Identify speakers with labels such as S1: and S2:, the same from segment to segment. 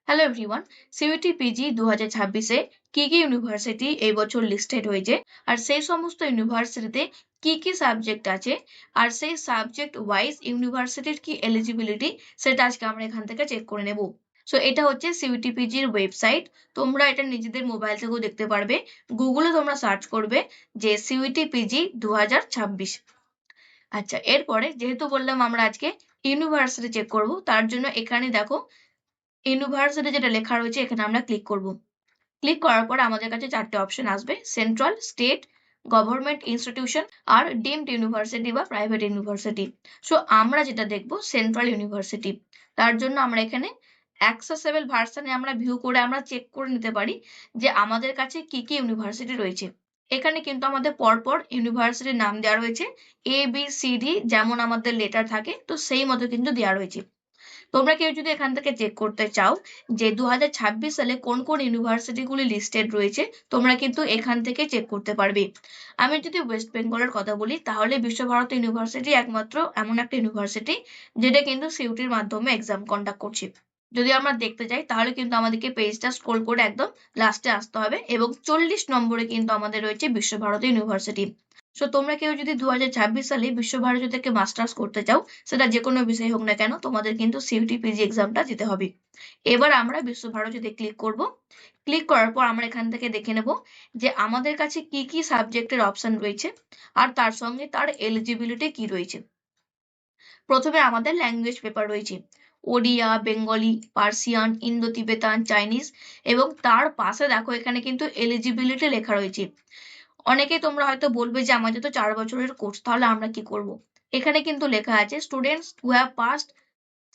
S1: Hello everyone, CUET PG 2026-এ কি কি university এই বছর লিস্টেড হয়েছে আর সেই সমস্ত ইউনিভার্সিটিতে কি কি সাবজেক্ট আছে আর সেই সাবজেক্ট ওয়াইজ ইউনিভার্সিটির কি এলিজিবিলিটি সেটা আজকে আমরা এখান থেকে চেক করে নেব। সো এটা হচ্ছে সিইউটি পিজির ওয়েবসাইট। তোমরা এটা নিজেদের মোবাইল থেকেও দেখতে পারবে। গুগলে তোমরা সার্চ করবে যে সিইউটি পিজি 2026। আচ্ছা, এরপরে যেহেতু বললাম আমরা আজকে ইউনিভার্সিটি চেক করব, তার জন্য এখানে দেখো ইউনিভার্সিটি যেটা লেখা রয়েছে এখানে আমরা ক্লিক করব। ক্লিক করার পর আমাদের কাছে চারটে অপশন আসবে: সেন্ট্রাল, স্টেট, গভর্নমেন্ট ইনস্টিটিউশন আর ডিমড ইউনিভার্সিটি বা প্রাইভেট ইউনিভার্সিটি। সো আমরা যেটা দেখব সেন্ট্রাল ইউনিভার্সিটি। তার জন্য আমরা এখানে অ্যাক্সেসেবল ভার্সনে আমরা ভিউ করে আমরা চেক করে নিতে পারি যে আমাদের কাছে কি কি ইউনিভার্সিটি রয়েছে। এখানে কিন্তু আমাদের পরপর ইউনিভার্সিটির নাম দেওয়া রয়েছে, ABCD যেমন আমাদের লেটার থাকে তো সেই মতো কিন্তু দেওয়া রয়েছে। তোমরা কেউ যদি এখান থেকে চেক করতে চাও যে 2026 সালে কোন কোন ইউনিভার্সিটিগুলি লিস্টেড রয়েছে, তোমরা কিন্তু এখান থেকে চেক করতে পারবে। আমি যদি ওয়েস্ট বেঙ্গলের কথা বলি তাহলে বিশ্বভারতী ইউনিভার্সিটি একমাত্র এমন একটা ইউনিভার্সিটি যেটা কিন্তু সিইউটির মাধ্যমে এক্সাম কন্ডাক্ট করছে। যদি আমরা দেখতে চাই তাহলে কিন্তু আমাদেরকে পেজটা স্ক্রল করে একদম লাস্টে আসতে হবে এবং 40 নম্বরে কিন্তু আমাদের রয়েছে বিশ্বভারতী ইউনিভার্সিটি। সো তোমরা কেউ যদি 2026 সালে বিশ্বভারতী থেকে মাস্টার্স করতে চাও, সেটা যে কোনো বিষয় হোক না কেন, তোমাদের কিন্তু সিইউটি পিজি এক্সামটা দিতে হবে। এবার আমরা বিশ্বভারতীতে ক্লিক করব। ক্লিক করার পর আমরা এখান থেকে দেখে নেব যে আমাদের কাছে কি কি সাবজেক্টের অপশন রয়েছে আর তার সঙ্গে তার এলিজিবিলিটি কি রয়েছে। প্রথমে আমাদের ল্যাঙ্গুয়েজ পেপার রয়েছে, Odia, Bengali, Persian, Indo তিবেতান, Chinese এবং তার পাশে দেখো এখানে কিন্তু এলিজিবিলিটি লেখা রয়েছে। অনেকেই তোমরা হয়তো বলবে যে আমাদের তো 4 বছরের কোর্স, তাহলে আমরা কি করব? এখানে কিন্তু লেখা আছে students who have passed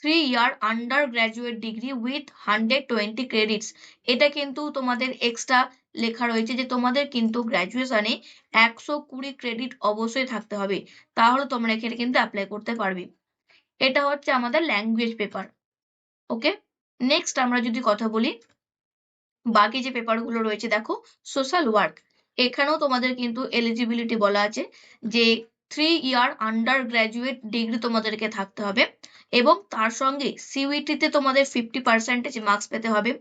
S1: 3-year under graduate degree with 120 credits. এটা কিন্তু তোমাদের এক্সট্রা লেখা রয়েছে যে তোমাদের কিন্তু গ্র্যাজুয়েশনে 120 ক্রেডিট অবশ্যই থাকতে হবে, তাহলে তোমরা এখানে কিন্তু অ্যাপ্লাই করতে পারবে। এটা হচ্ছে আমাদের ল্যাঙ্গুয়েজ পেপার। ওকে, নেক্সট আমরা যদি কথা বলি বাকি যে পেপারগুলো রয়েছে, দেখো সোশ্যাল ওয়ার্ক। এখানেও তোমাদের কিন্তু এলিজিবিলিটি বলা আছে যে 3-year আন্ডার গ্র্যাজুয়েট ডিগ্রি তোমাদেরকে থাকতে হবে এবং তার সঙ্গে সিইউটিতে তোমাদের 50% মার্কস পেতে হবে।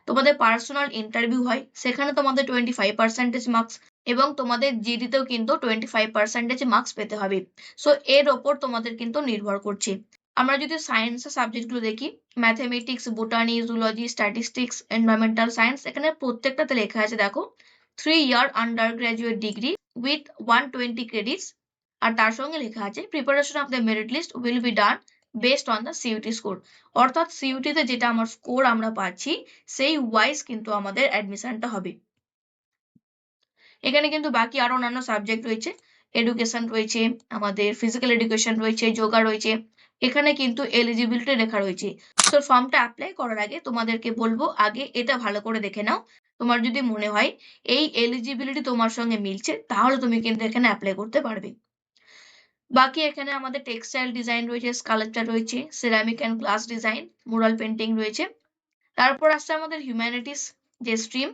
S1: তোমাদের পার্সোনাল ইন্টারভিউ হয়, সেখানে তোমাদের 25% মার্কস এবং তোমাদের জিডিতেও কিন্তু 25% মার্কস পেতে হবে। সো এর ওপর তোমাদের কিন্তু নির্ভর করছে। আমরা যদি সায়েন্সের সাবজেক্টগুলো দেখি, mathematics, botany, zoology, statistics, environmental science, এখানে প্রত্যেকটাতে লেখা আছে দেখো 3-year under graduate degree with 120 credits আর তার সঙ্গে লেখা আছে preparation of the merit list will be done based on the CUT score. অর্থাৎ সিইউটিতে যেটা আমার স্কোর আমরা পাচ্ছি সেই ওয়াইজ কিন্তু আমাদের অ্যাডমিশনটা হবে। এখানে কিন্তু বাকি আরো অন্যান্য সাবজেক্ট রয়েছে, এডুকেশন রয়েছে, আমাদের ফিজিক্যাল এডুকেশন রয়েছে, যোগা রয়েছে। এখানে কিন্তু এলিজিবিলিটি লেখা রয়েছে। সো ফর্মটা অ্যাপ্লাই করার আগে তোমাদেরকে বলবো আগে এটা ভালো করে দেখে নাও। তোমার যদি মনে হয় এই এলিজিবিলিটি তোমার সঙ্গে মিলছে তাহলে তুমি কিন্তু এখানে অ্যাপ্লাই করতে পারবে। বাকি এখানে আমাদের টেক্সটাইল ডিজাইন রয়েছে, স্কাল্পচার রয়েছে, ceramic and glass design, mural painting রয়েছে। তারপর আসছে আমাদের হিউম্যানিটিস যে স্ট্রিম,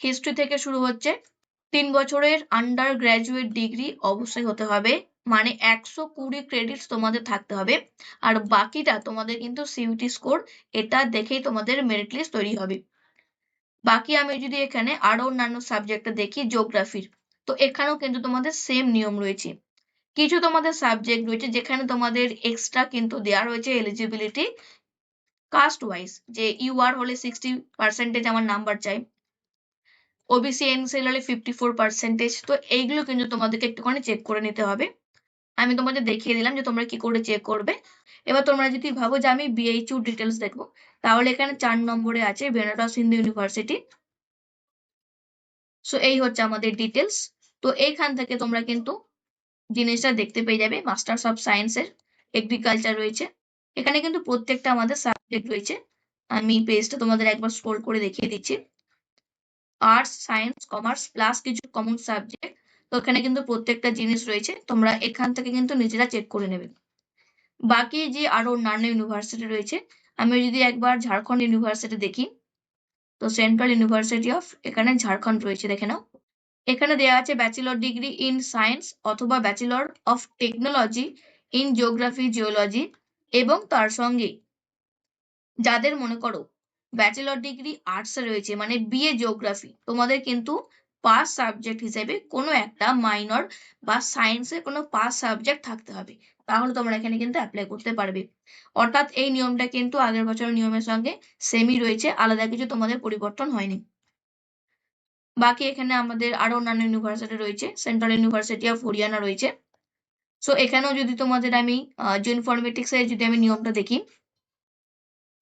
S1: হিস্ট্রি থেকে শুরু হচ্ছে। 3 বছরের আন্ডার গ্র্যাজুয়েট ডিগ্রি অবশ্যই হতে হবে, মানে 120 ক্রেডিটস তোমাদের থাকতে হবে আর বাকিটা তোমাদের কিন্তু সিইউটি স্কোর, এটা দেখেই তোমাদের মেরিট লিস্ট তৈরি হবে। বাকি আমি যদি এখানে আরো অন্যান্য সাবজেক্ট দেখি, জিওগ্রাফির, তো এখানেও কিন্তু তোমাদের সেম নিয়ম রয়েছে। কিছু তোমাদের সাবজেক্ট রয়েছে যেখানে তোমাদের এক্সট্রা কিন্তু দেওয়া রয়েছে এলিজিবিলিটি কাস্ট ওয়াইজ, যে ইউআর হলে 60% আমার নাম্বার চাই, ওবিসি এনসিএল হলে 54%। তো এইগুলো কিন্তু তোমাদেরকে একটুখানি চেক করে নিতে হবে। আমি তোমাদের দেখিয়ে দিলাম যে তোমরা কি করে চেক করবে। এবার তোমরা যদি ভাবো যে আমি বিএইচইউ ডিটেলস দেখবো, তাহলে এখানে 4 নম্বরে আছে বেনারস হিন্দু ইউনিভার্সিটি। সো এই হচ্ছে আমাদের ডিটেলস। তো এইখান থেকে তোমরা কিন্তু জিনিসটা দেখতে পেয়ে যাবে। মাস্টার্স অফ সায়েন্সের এগ্রিকালচার রয়েছে, এখানে কিন্তু প্রত্যেকটা আমাদের সাবজেক্ট রয়েছে। আমি পেজটা তোমাদের একবার স্ক্রল করে দেখিয়ে দিচ্ছি। আর্টস, সায়েন্স, কমার্স প্লাস কিছু কমন সাবজেক্ট, তো এখানে কিন্তু প্রত্যেকটা জিনিস রয়েছে, তোমরা এখান থেকে কিন্তু নিজেরা চেক করে নেবে। বাকি যে আরো অন্যান্য ইউনিভার্সিটি রয়েছে, আমি যদি একবার ঝাড়খণ্ড ইউনিভার্সিটি দেখি, তো সেন্ট্রাল ইউনিভার্সিটি অফ এখানে ঝাড়খণ্ড রয়েছে, দেখে নাও। এখানে দেওয়া আছে ব্যাচেলর ডিগ্রি ইন সায়েন্স অথবা bachelor of technology in geography geology এবং তার সঙ্গে যাদের মনে করো ব্যাচেলর ডিগ্রি আর্টসে রয়েছে মানে বিএ জিওগ্রাফি, তোমাদের কিন্তু পাস সাবজেক্ট হিসেবে কোনো একটা মাইনর বা সায়েন্সের কোনো পাস সাবজেক্ট থাকতে হবে, তাহলে তোমরা এখানে কিন্তু অ্যাপ্লাই করতে পারবে। অর্থাৎ এই নিয়মটা কিন্তু আগের বছরের নিয়মের সঙ্গে সেমই রয়েছে, আলাদা কিছু তোমাদের পরিবর্তন হয়নি। বাকি এখানে আমাদের আরো অন্যান্য ইউনিভার্সিটি রয়েছে, সেন্ট্রাল ইউনিভার্সিটি অফ হরিয়ানা রয়েছে। সো এখানেও যদি তোমাদের আমি জিও ইনফরমেটিক্স এর যদি আমি নিয়মটা দেখি,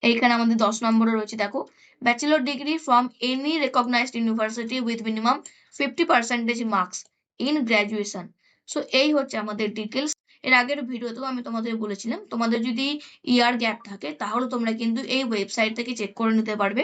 S1: এইখানে আমাদের 10 নম্বরে রয়েছে, দেখো, bachelor degree from any recognized university with minimum 50% marks in graduation. So এই হচ্ছে আমাদের ডিটেলস। এর আগের ভিডিওতেও আমি তোমাদের বলেছিলাম তোমাদের যদি ইয়ার গ্যাপ থাকে তাহলে তোমরা কিন্তু এই ওয়েবসাইট থেকে চেক করে নিতে পারবে।